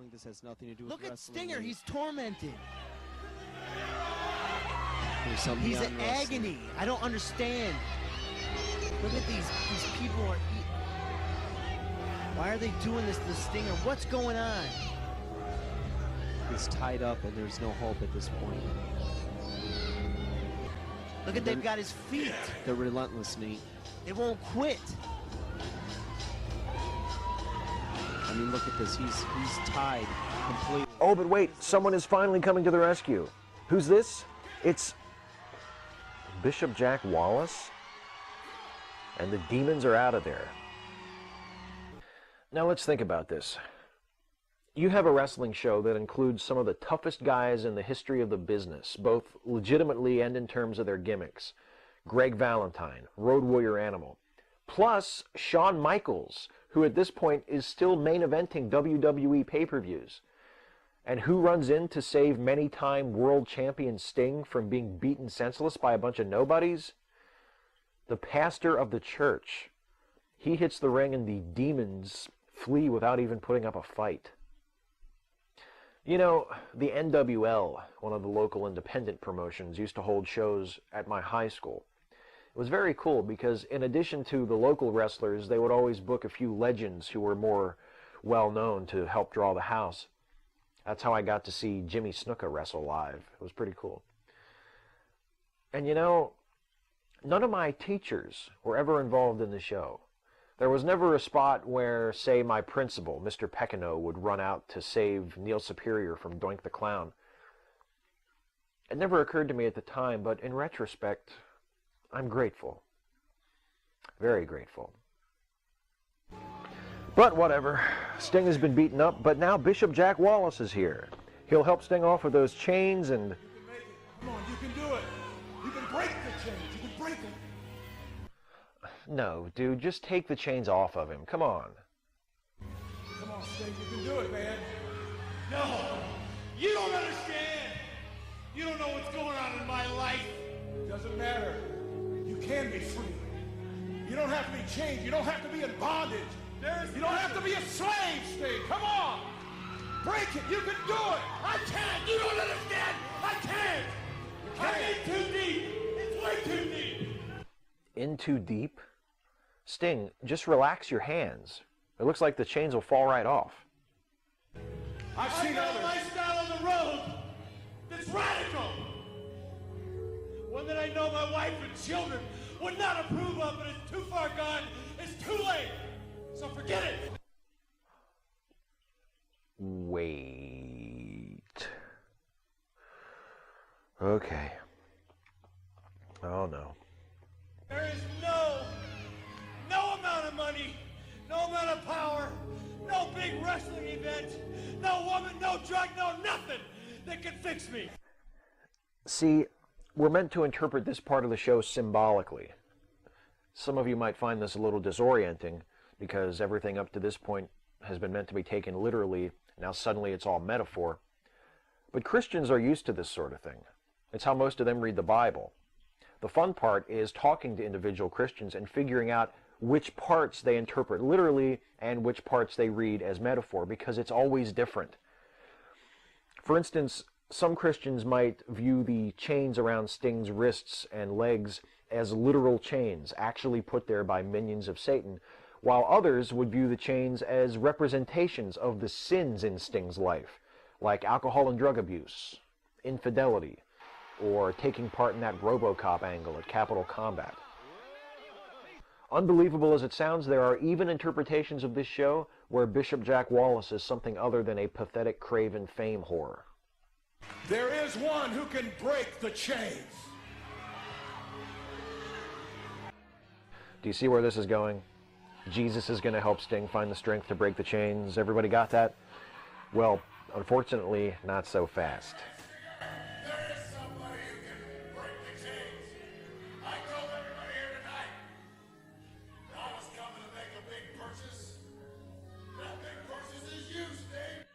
feeling this has nothing to do with Look at wrestling. Stinger, he's tormented. He's in agony. I don't understand. Look at these people are eating. Why are they doing this to Stinger? What's going on? He's tied up and there's no hope at this point. Look at, they've got his feet. They're relentless, Nate. They won't quit. I mean, look at this. He's tied completely. Oh, but wait, someone is finally coming to the rescue. Who's this? It's Bishop Jack Wallace. And the demons are out of there. Now let's think about this. You have a wrestling show that includes some of the toughest guys in the history of the business, both legitimately and in terms of their gimmicks. Greg Valentine, Road Warrior Animal. Plus Shawn Michaels, who at this point is still main eventing WWE pay-per-views. And who runs in to save many-time world champion Sting from being beaten senseless by a bunch of nobodies? The pastor of the church. He hits the ring and the demons flee without even putting up a fight. You know, the NWL, one of the local independent promotions, used to hold shows at my high school. It was very cool because in addition to the local wrestlers, they would always book a few legends who were more well-known to help draw the house. That's how I got to see Jimmy Snuka wrestle live. It was pretty cool. And you know, none of my teachers were ever involved in the show. There was never a spot where, say, my principal, Mr. Peccano, would run out to save Neil Superior from Doink the Clown. It never occurred to me at the time, but in retrospect, I'm grateful. Very grateful. But whatever. Sting has been beaten up, but now Bishop Jack Wallace is here. He'll help Sting off with those chains and... Come on, you can do it. You can break the chains. You can break them. No, dude, just take the chains off of him. Come on. Come on, Sting, you can do it, man. No, you don't understand. You don't know what's going on in my life. It doesn't matter. You can be free. You don't have to be chained. You don't have to be in bondage. You don't have to be a slave, Sting. Come on. Break it. You can do it. I can't. You don't understand. I can't. I'm in too deep. It's way too deep. In too deep? Sting, just relax your hands. It looks like the chains will fall right off. I've seen got others. a lifestyle on the road that's radical. One that I know my wife and children would not approve of, but it's too far gone. It's too late. So forget it. Wait. Okay. Oh no. There is no amount of money, no amount of power, no big wrestling event, no woman, no drug, no nothing that can fix me. See, we're meant to interpret this part of the show symbolically. Some of you might find this a little disorienting because everything up to this point has been meant to be taken literally. Now suddenly it's all metaphor. But Christians are used to this sort of thing. It's how most of them read the Bible. The fun part is talking to individual Christians and figuring out which parts they interpret literally and which parts they read as metaphor, because it's always different. For instance, some Christians might view the chains around Sting's wrists and legs as literal chains, actually put there by minions of Satan, while others would view the chains as representations of the sins in Sting's life, like alcohol and drug abuse, infidelity, or taking part in that RoboCop angle at Capital Combat. Unbelievable as it sounds, there are even interpretations of this show where Bishop Jack Wallace is something other than a pathetic craven fame whore. There is one who can break the chains. Do you see where this is going? Jesus is going to help Sting find the strength to break the chains. Everybody got that? Well, unfortunately, not so fast. There is somebody who can break the chains. I told everybody here tonight. I was coming to make a big purchase. That big purchase is you, Sting.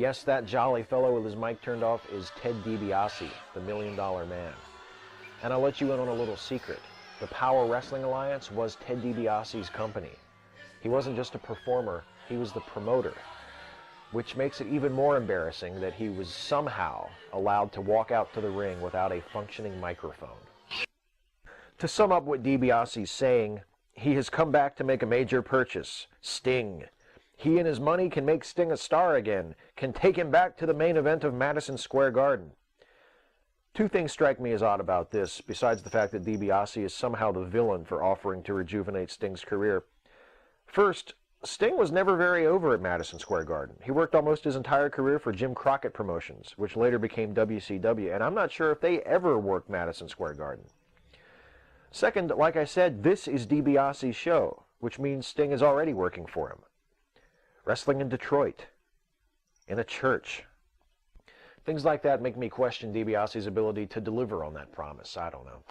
Yes, that jolly fellow with his mic turned off is Ted DiBiase, the $1 Million Man. And I'll let you in on a little secret. The Power Wrestling Alliance was Ted DiBiase's company. He wasn't just a performer, he was the promoter. which makes it even more embarrassing that he was somehow allowed to walk out to the ring without a functioning microphone. To sum up what DiBiase's saying, he has come back to make a major purchase, Sting. He and his money can make Sting a star again, can take him back to the main event of Madison Square Garden. Two things strike me as odd about this, besides the fact that DiBiase is somehow the villain for offering to rejuvenate Sting's career. First, Sting was never very over at Madison Square Garden. He worked almost his entire career for Jim Crockett Promotions, which later became WCW, and I'm not sure if they ever worked Madison Square Garden. Second, like I said, this is DiBiase's show, which means Sting is already working for him. Wrestling in Detroit, in a church. Things like that make me question DiBiase's ability to deliver on that promise. I don't know.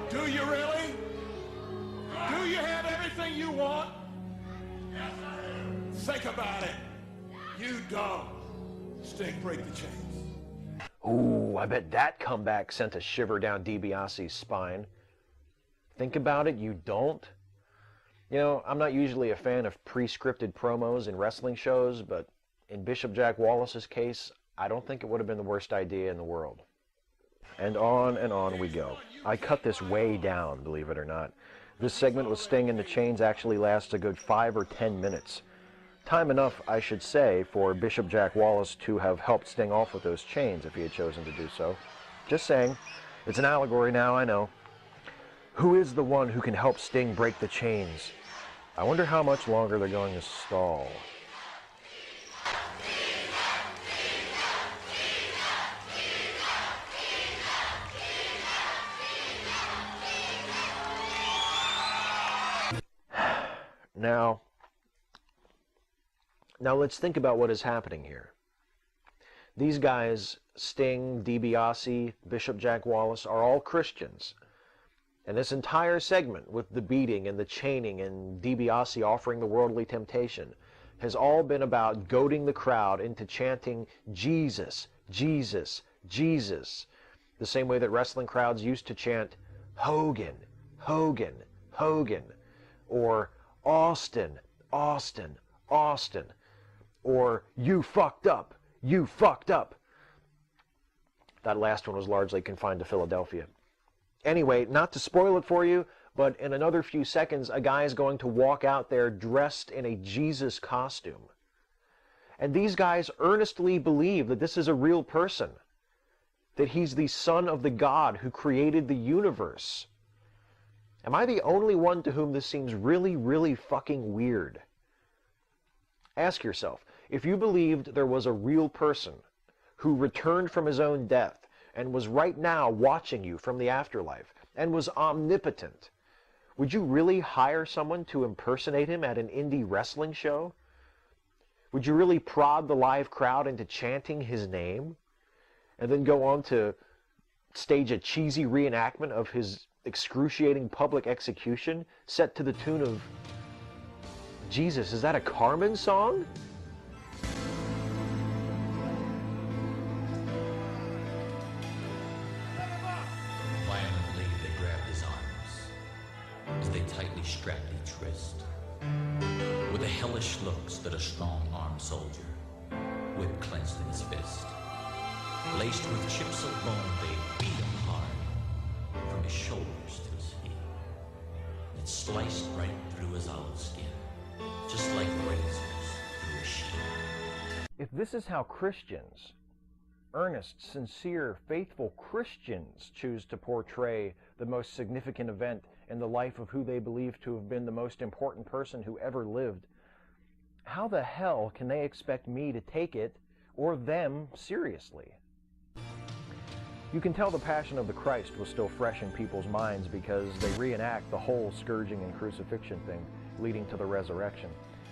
Do you really? Do you have everything you want? Yes, I do. Think about it. You don't. Sting, break the chains. Ooh, I bet that comeback sent a shiver down DiBiase's spine. Think about it, you don't? You know, I'm not usually a fan of pre-scripted promos in wrestling shows, but in Bishop Jack Wallace's case, I don't think it would have been the worst idea in the world. And on we go. I cut this way down, believe it or not. This segment with Sting in the chains actually lasts a good 5 or 10 minutes. Time enough, I should say, for Bishop Jack Wallace to have helped Sting off with those chains if he had chosen to do so. Just saying. It's an allegory now, I know. Who is the one who can help Sting break the chains? I wonder how much longer they're going to stall. Now let's think about what is happening here. These guys, Sting, DiBiase, Bishop Jack Wallace, are all Christians. And this entire segment with the beating and the chaining and DiBiase offering the worldly temptation has all been about goading the crowd into chanting Jesus, Jesus, Jesus, the same way that wrestling crowds used to chant Hogan, Hogan, Hogan, or Austin, Austin, Austin, or you fucked up, you fucked up. That last one was largely confined to Philadelphia. Anyway, not to spoil it for you, but in another few seconds, a guy is going to walk out there dressed in a Jesus costume. And these guys earnestly believe that this is a real person, that he's the son of the God who created the universe. Am I the only one to whom this seems really, really fucking weird? Ask yourself, if you believed there was a real person who returned from his own death and was right now watching you from the afterlife and was omnipotent, would you really hire someone to impersonate him at an indie wrestling show? Would you really prod the live crowd into chanting his name and then go on to stage a cheesy reenactment of his excruciating public execution set to the tune of, Jesus, is that a Carmen song? Violently, they grabbed his arms as they tightly strapped each wrist. With the hellish looks that a strong-armed soldier, whip clenched in his fist. Laced with chips of bone, they beat him hard, from his shoulders to his feet. It sliced right through his olive skin, just like razors through a sheet. If this is how Christians, earnest, sincere, faithful Christians, choose to portray the most significant event in the life of who they believe to have been the most important person who ever lived, how the hell can they expect me to take it, or them, seriously? You can tell the Passion of the Christ was still fresh in people's minds because they reenact the whole scourging and crucifixion thing leading to the resurrection,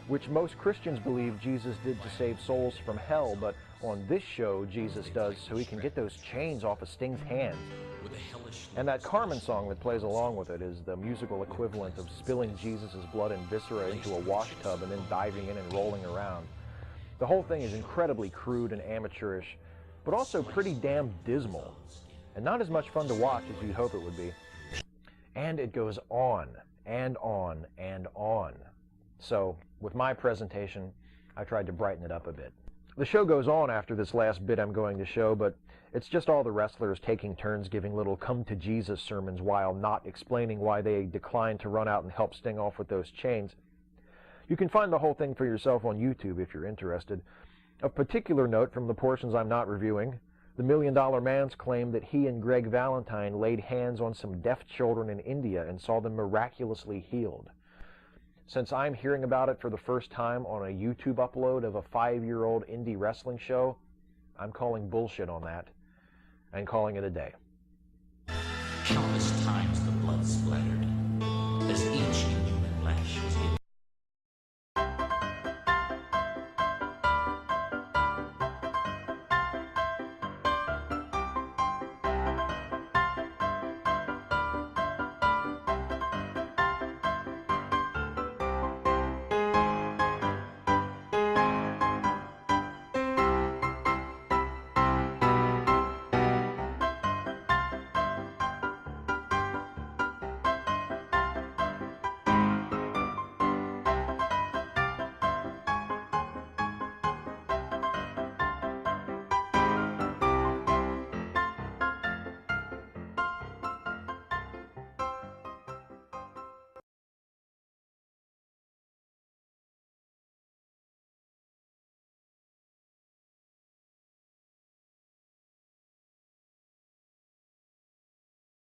which most Christians believe Jesus did to save souls from hell, but on this show Jesus does so he can get those chains off of Sting's hands. And that Carmen song that plays along with it is the musical equivalent of spilling Jesus' blood and viscera into a wash tub and then diving in and rolling around. The whole thing is incredibly crude and amateurish, but also pretty damn dismal. and not as much fun to watch as you'd hope it would be. And it goes on and on and on. So, with my presentation, I tried to brighten it up a bit. The show goes on after this last bit I'm going to show, but it's just all the wrestlers taking turns giving little come-to-Jesus sermons while not explaining why they declined to run out and help Sting off with those chains. You can find the whole thing for yourself on YouTube if you're interested. Of particular note from the portions I'm not reviewing, the $1 Million Man's claim that he and Greg Valentine laid hands on some deaf children in India and saw them miraculously healed. Since I'm hearing about it for the first time on a YouTube upload of a 5-year-old indie wrestling show, I'm calling bullshit on that and calling it a day. Countless times the blood splattered.